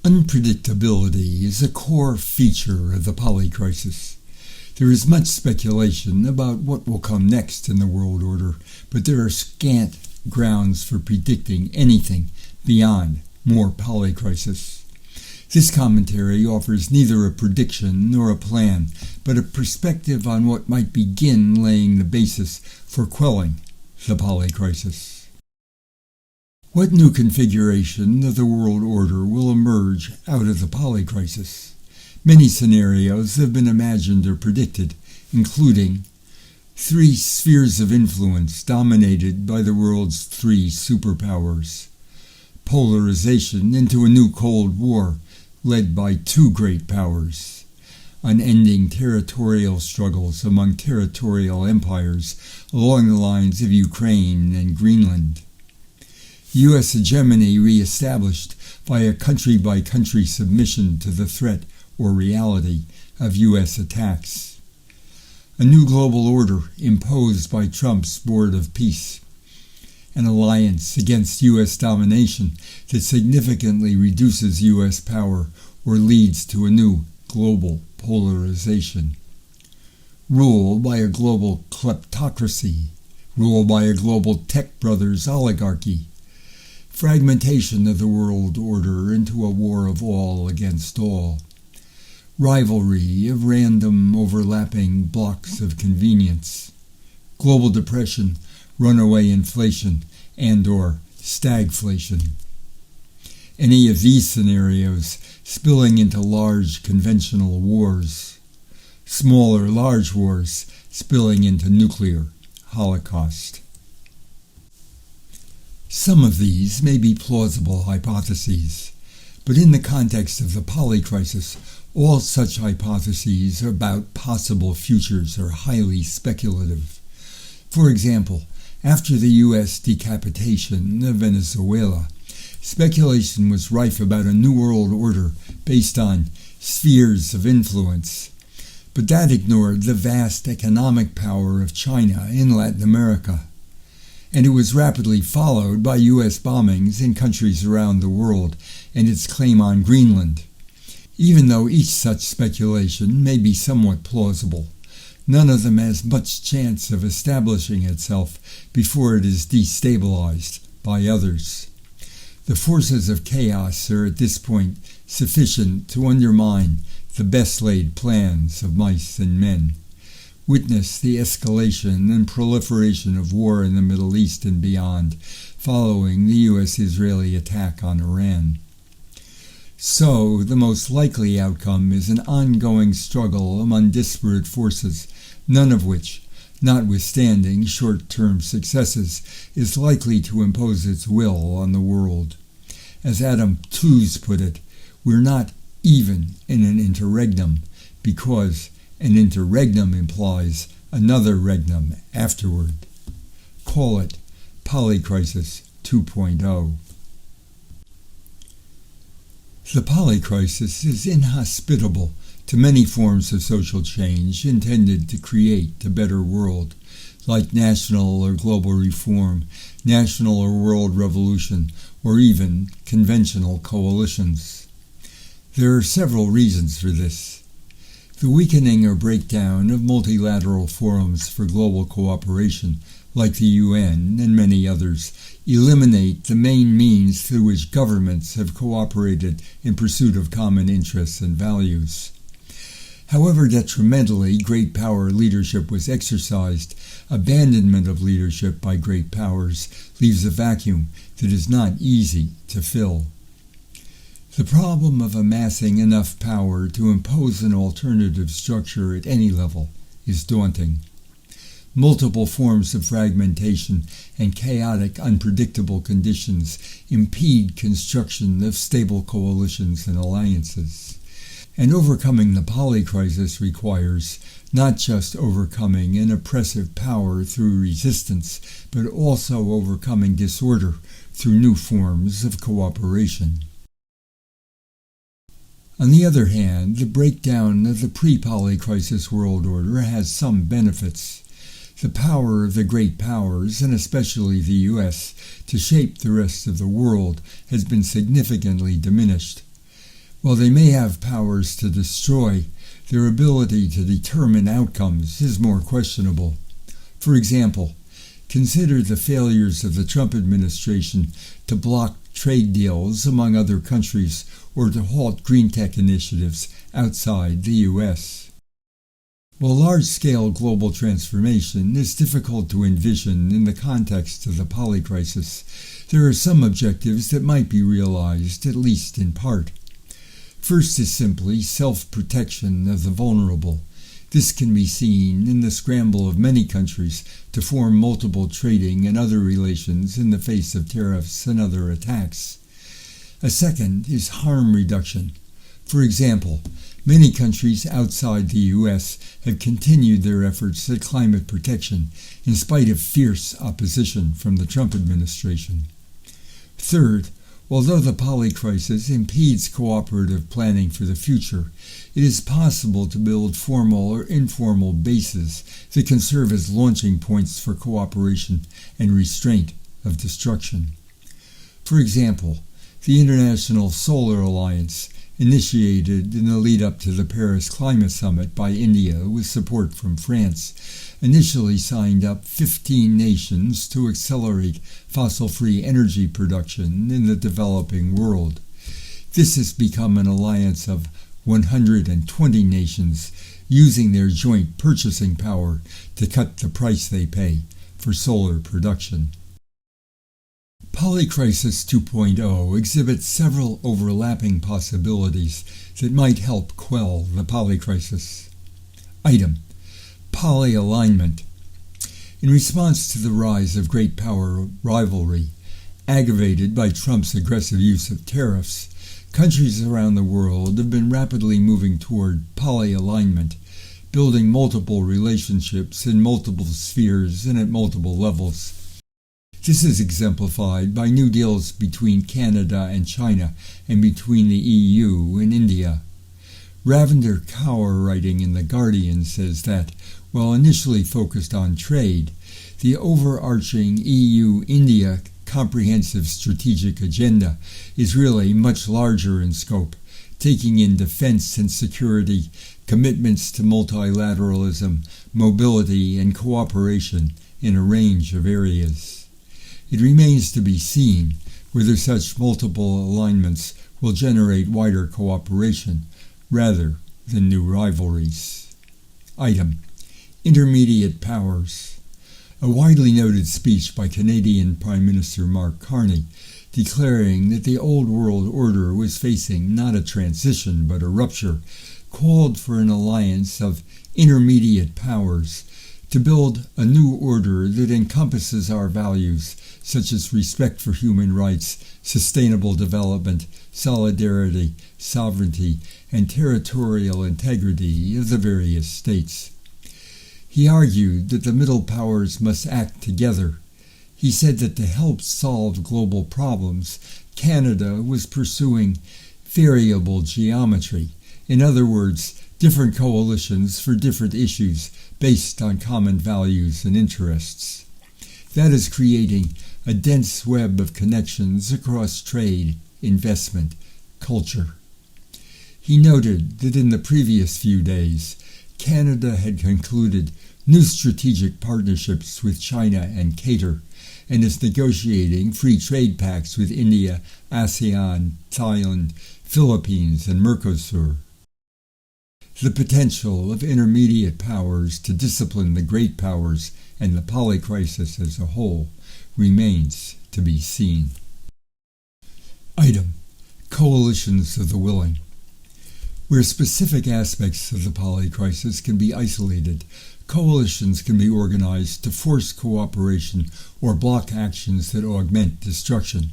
Unpredictability is a core feature of the polycrisis. There is much speculation about what will come next in the world order, but there are scant grounds for predicting anything beyond more polycrisis. This commentary offers neither a prediction nor a plan, but a perspective on what might begin laying the basis for quelling the polycrisis. What new configuration of the world order will emerge out of the polycrisis? Many scenarios have been imagined or predicted, including 3 spheres of influence dominated by the world's 3 superpowers, polarization into a new Cold War led by 2 great powers, unending territorial struggles among territorial empires along the lines of Ukraine and Greenland, U.S. hegemony re-established via country-by-country submission to the threat or reality of U.S. attacks, a new global order imposed by Trump's Board of Peace, an alliance against U.S. domination that significantly reduces U.S. power or leads to a new global polarization, rule by a global kleptocracy, rule by a global tech brothers oligarchy, fragmentation of the world order into a war of all against all, rivalry of random overlapping blocks of convenience, global depression, runaway inflation, and/or stagflation. Any of these scenarios spilling into large conventional wars, smaller large wars spilling into nuclear holocaust. Some of these may be plausible hypotheses, but in the context of the polycrisis, all such hypotheses about possible futures are highly speculative. For example, after the U.S. decapitation of Venezuela, speculation was rife about a new world order based on spheres of influence, but that ignored the vast economic power of China in Latin America, and it was rapidly followed by U.S. bombings in countries around the world and its claim on Greenland. Even though each such speculation may be somewhat plausible, none of them has much chance of establishing itself before it is destabilized by others. The forces of chaos are at this point sufficient to undermine the best-laid plans of mice and men. Witness the escalation and proliferation of war in the Middle East and beyond, following the U.S.-Israeli attack on Iran. So, the most likely outcome is an ongoing struggle among disparate forces, none of which, notwithstanding short-term successes, is likely to impose its will on the world. As Adam Tooze put it, we're not even in an interregnum, because an interregnum implies another regnum afterward. Call it Polycrisis 2.0. The polycrisis is inhospitable to many forms of social change intended to create a better world, like national or global reform, national or world revolution, or even conventional coalitions. There are several reasons for this. The weakening or breakdown of multilateral forums for global cooperation, like the UN and many others, eliminate the main means through which governments have cooperated in pursuit of common interests and values. However detrimentally great power leadership was exercised, abandonment of leadership by great powers leaves a vacuum that is not easy to fill. The problem of amassing enough power to impose an alternative structure at any level is daunting. Multiple forms of fragmentation and chaotic, unpredictable conditions impede construction of stable coalitions and alliances. And overcoming the polycrisis requires not just overcoming an oppressive power through resistance, but also overcoming disorder through new forms of cooperation. On the other hand, the breakdown of the pre-polycrisis world order has some benefits. The power of the great powers, and especially the U.S., to shape the rest of the world has been significantly diminished. While they may have powers to destroy, their ability to determine outcomes is more questionable. For example, consider the failures of the Trump administration to block trade deals among other countries or to halt green tech initiatives outside the U.S. While large-scale global transformation is difficult to envision in the context of the polycrisis, there are some objectives that might be realized, at least in part. First is simply self-protection of the vulnerable. This can be seen in the scramble of many countries to form multiple trading and other relations in the face of tariffs and other attacks. A second is harm reduction. For example, many countries outside the U.S. have continued their efforts at climate protection in spite of fierce opposition from the Trump administration. Third, although the polycrisis impedes cooperative planning for the future, it is possible to build formal or informal bases that can serve as launching points for cooperation and restraint of destruction. For example, the International Solar Alliance, initiated in the lead-up to the Paris Climate Summit by India with support from France, initially signed up 15 nations to accelerate fossil-free energy production in the developing world. This has become an alliance of 120 nations using their joint purchasing power to cut the price they pay for solar production. Polycrisis 2.0 exhibits several overlapping possibilities that might help quell the polycrisis. Item: polyalignment. In response to the rise of great power rivalry, aggravated by Trump's aggressive use of tariffs, countries around the world have been rapidly moving toward polyalignment, building multiple relationships in multiple spheres and at multiple levels. This is exemplified by new deals between Canada and China and between the EU and India. Ravindra Kaur, writing in The Guardian, says that, while initially focused on trade, the overarching EU-India comprehensive strategic agenda is really much larger in scope, taking in defense and security, commitments to multilateralism, mobility, and cooperation in a range of areas. It remains to be seen whether such multiple alignments will generate wider cooperation rather than new rivalries. Item: intermediate powers. A widely noted speech by Canadian Prime Minister Mark Carney, declaring that the old world order was facing not a transition but a rupture, called for an alliance of intermediate powers to build a new order that encompasses our values, such as respect for human rights, sustainable development, solidarity, sovereignty, and territorial integrity of the various states. He argued that the middle powers must act together. He said that to help solve global problems, Canada was pursuing variable geometry. In other words, different coalitions for different issues based on common values and interests. That is creating a dense web of connections across trade, investment, culture. He noted that in the previous few days, Canada had concluded new strategic partnerships with China and Qatar, and is negotiating free trade pacts with India, ASEAN, Thailand, Philippines, and Mercosur. The potential of intermediate powers to discipline the great powers and the polycrisis as a whole remains to be seen. Item: coalitions of the willing. Where specific aspects of the polycrisis can be isolated, coalitions can be organized to force cooperation or block actions that augment destruction.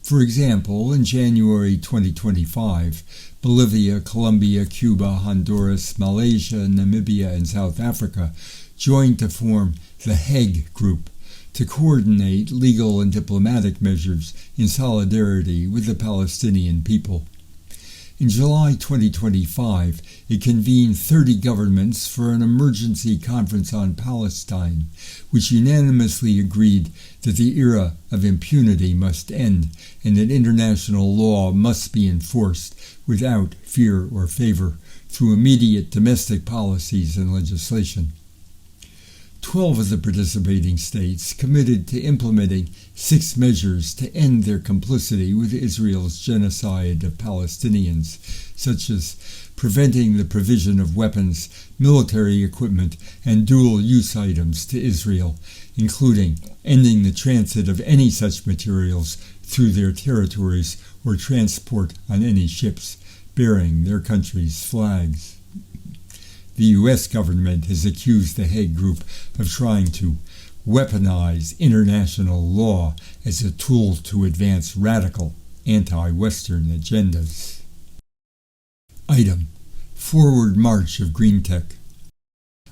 For example, in January 2025, Bolivia, Colombia, Cuba, Honduras, Malaysia, Namibia, and South Africa joined to form the Hague Group to coordinate legal and diplomatic measures in solidarity with the Palestinian people. In July 2025, it convened 30 governments for an emergency conference on Palestine, which unanimously agreed that the era of impunity must end and that international law must be enforced without fear or favor through immediate domestic policies and legislation. 12 of the participating states committed to implementing 6 measures to end their complicity with Israel's genocide of Palestinians, such as preventing the provision of weapons, military equipment, and dual-use items to Israel, including ending the transit of any such materials through their territories or transport on any ships bearing their country's flags. The U.S. government has accused the Hague Group of trying to weaponize international law as a tool to advance radical anti-Western agendas. Item: Forward march of green tech.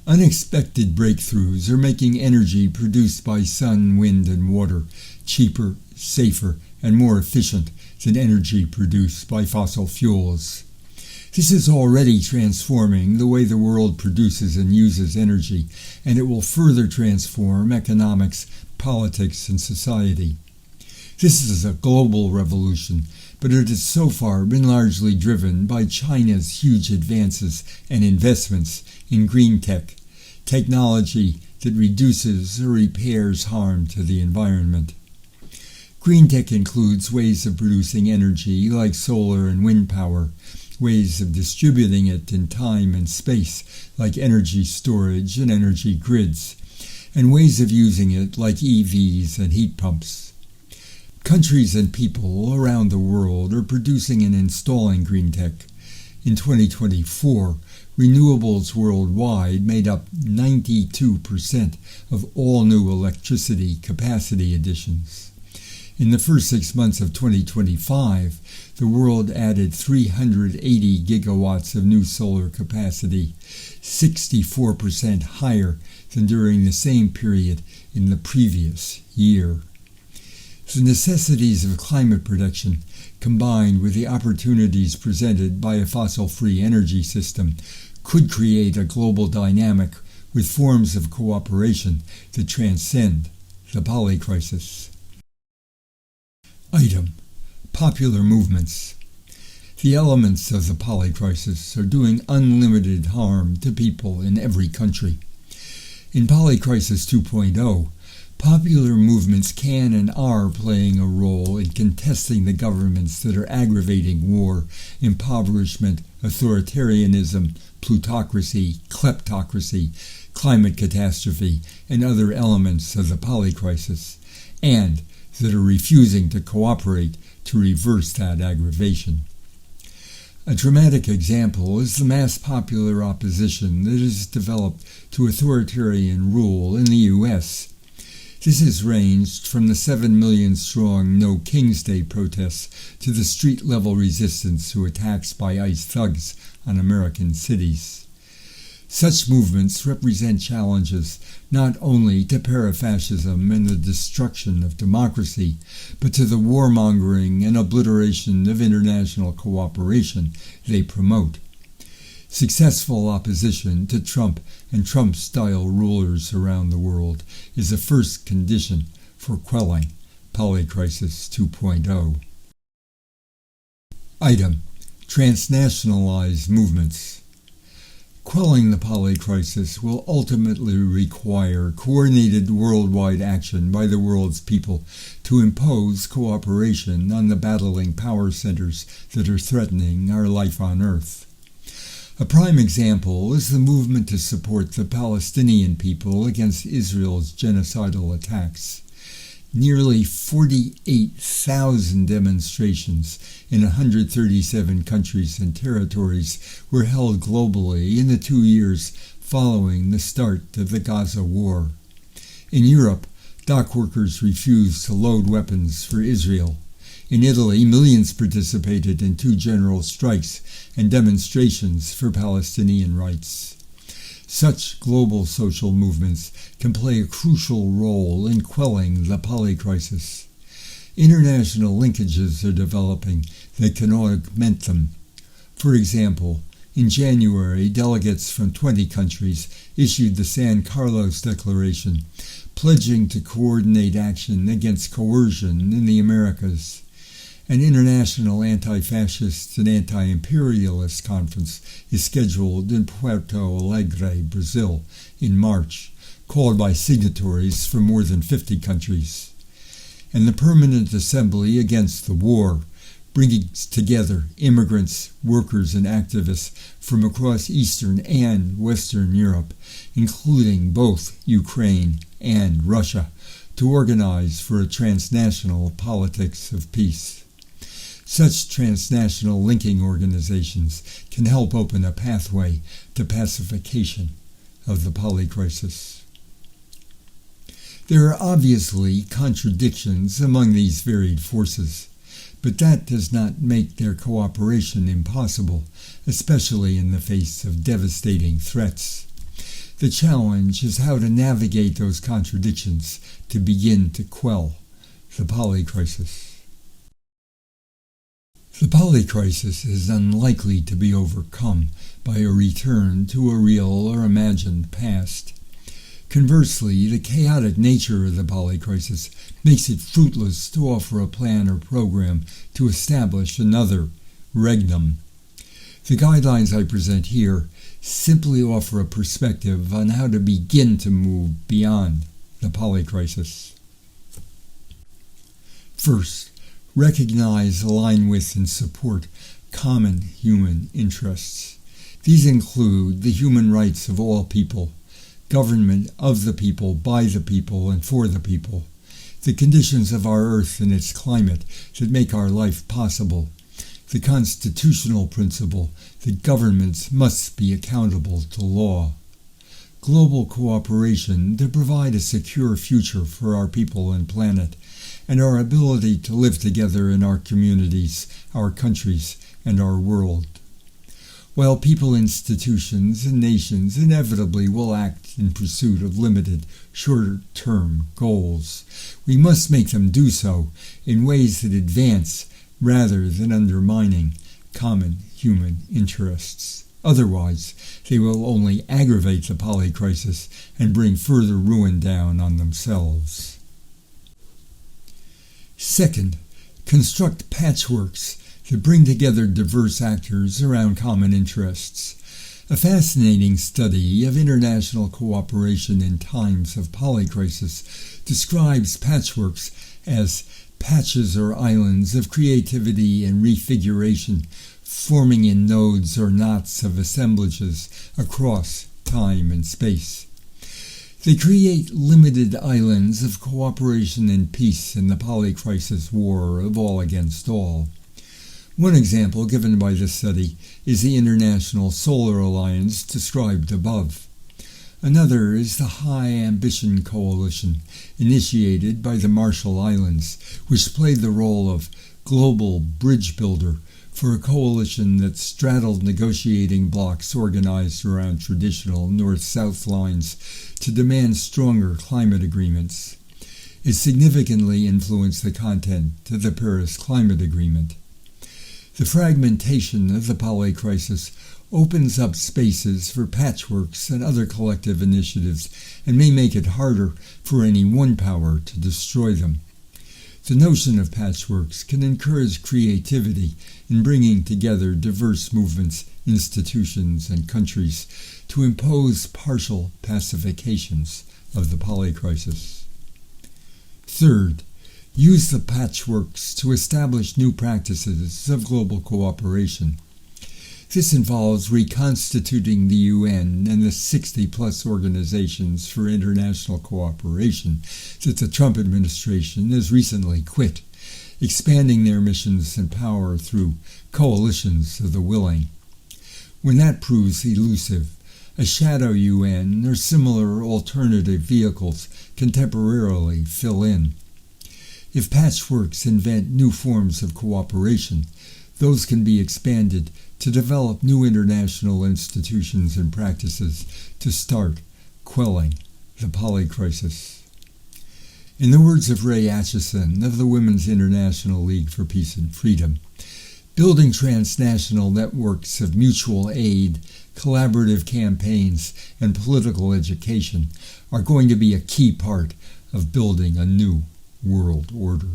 Unexpected breakthroughs are making energy produced by sun, wind, and water cheaper, safer, and more efficient than energy produced by fossil fuels. This is already transforming the way the world produces and uses energy, and it will further transform economics, politics, and society. This is a global revolution, but it has so far been largely driven by China's huge advances and investments in green tech, technology that reduces or repairs harm to the environment. Green tech includes ways of producing energy like solar and wind power, ways of distributing it in time and space like energy storage and energy grids, and ways of using it like EVs and heat pumps. Countries and people around the world are producing and installing green tech. In 2024, renewables worldwide made up 92% of all new electricity capacity additions. In the first 6 months of 2025, the world added 380 gigawatts of new solar capacity, 64% higher than during the same period in the previous year. The necessities of climate protection, combined with the opportunities presented by a fossil-free energy system, could create a global dynamic with forms of cooperation that transcend the polycrisis. Item: Popular movements. The elements of the polycrisis are doing unlimited harm to people in every country. In Polycrisis 2.0, popular movements can and are playing a role in contesting the governments that are aggravating war, impoverishment, authoritarianism, plutocracy, kleptocracy, climate catastrophe, and other elements of the polycrisis, and that are refusing to cooperate to reverse that aggravation. A dramatic example is the mass popular opposition that has developed to authoritarian rule in the U.S. This has ranged from the 7 million strong No King's Day protests to the street-level resistance to attacks by ICE thugs on American cities. Such movements represent challenges not only to parafascism and the destruction of democracy, but to the warmongering and obliteration of international cooperation they promote. Successful opposition to Trump and Trump-style rulers around the world is a first condition for quelling Polycrisis 2.0. Item: Transnationalized movements. Quelling the polycrisis will ultimately require coordinated worldwide action by the world's people to impose cooperation on the battling power centers that are threatening our life on Earth. A prime example is the movement to support the Palestinian people against Israel's genocidal attacks. Nearly 48,000 demonstrations in 137 countries and territories were held globally in the 2 years following the start of the Gaza war. In Europe, dock workers refused to load weapons for Israel. In Italy, millions participated in 2 general strikes and demonstrations for Palestinian rights. Such global social movements can play a crucial role in quelling the polycrisis. International linkages are developing that can augment them. For example, in January, delegates from 20 countries issued the San Carlos Declaration, pledging to coordinate action against coercion in the Americas. An international anti-fascist and anti-imperialist conference is scheduled in Porto Alegre, Brazil, in March, called by signatories from more than 50 countries. And the Permanent Assembly Against the War, bringing together immigrants, workers, and activists from across Eastern and Western Europe, including both Ukraine and Russia, to organize for a transnational politics of peace. Such transnational linking organizations can help open a pathway to pacification of the polycrisis. There are obviously contradictions among these varied forces, but that does not make their cooperation impossible, especially in the face of devastating threats. The challenge is how to navigate those contradictions to begin to quell the polycrisis. The polycrisis is unlikely to be overcome by a return to a real or imagined past. Conversely, the chaotic nature of the polycrisis makes it fruitless to offer a plan or program to establish another regnum. The guidelines I present here simply offer a perspective on how to begin to move beyond the polycrisis. First, recognize, align with, and support common human interests. These include the human rights of all people, government of the people, by the people, and for the people, the conditions of our earth and its climate that make our life possible, the constitutional principle that governments must be accountable to law, global cooperation to provide a secure future for our people and planet, and our ability to live together in our communities, our countries, and our world. While people, institutions, and nations inevitably will act in pursuit of limited, short-term goals, we must make them do so in ways that advance rather than undermining common human interests. Otherwise, they will only aggravate the polycrisis and bring further ruin down on themselves. Second, construct patchworks that bring together diverse actors around common interests. A fascinating study of international cooperation in times of polycrisis describes patchworks as patches or islands of creativity and refiguration, forming in nodes or knots of assemblages across time and space. They create limited islands of cooperation and peace in the polycrisis war of all against all. One example given by this study is the International Solar Alliance described above. Another is the High Ambition Coalition, initiated by the Marshall Islands, which played the role of global bridge builder for a coalition that straddled negotiating blocs organized around traditional North-South lines to demand stronger climate agreements. It significantly influenced the content of the Paris Climate Agreement. The fragmentation of the polycrisis opens up spaces for patchworks and other collective initiatives and may make it harder for any one power to destroy them. The notion of patchworks can encourage creativity in bringing together diverse movements, institutions, and countries to impose partial pacifications of the polycrisis. Third, use the patchworks to establish new practices of global cooperation. This involves reconstituting the UN and the 60-plus organizations for international cooperation that the Trump administration has recently quit, expanding their missions and power through coalitions of the willing. When that proves elusive, a shadow UN or similar alternative vehicles can temporarily fill in. If patchworks invent new forms of cooperation, those can be expanded to develop new international institutions and practices to start quelling the polycrisis. In the words of Ray Atchison of the Women's International League for Peace and Freedom, Building transnational networks of mutual aid, collaborative campaigns, and political education are going to be a key part of building a new world order.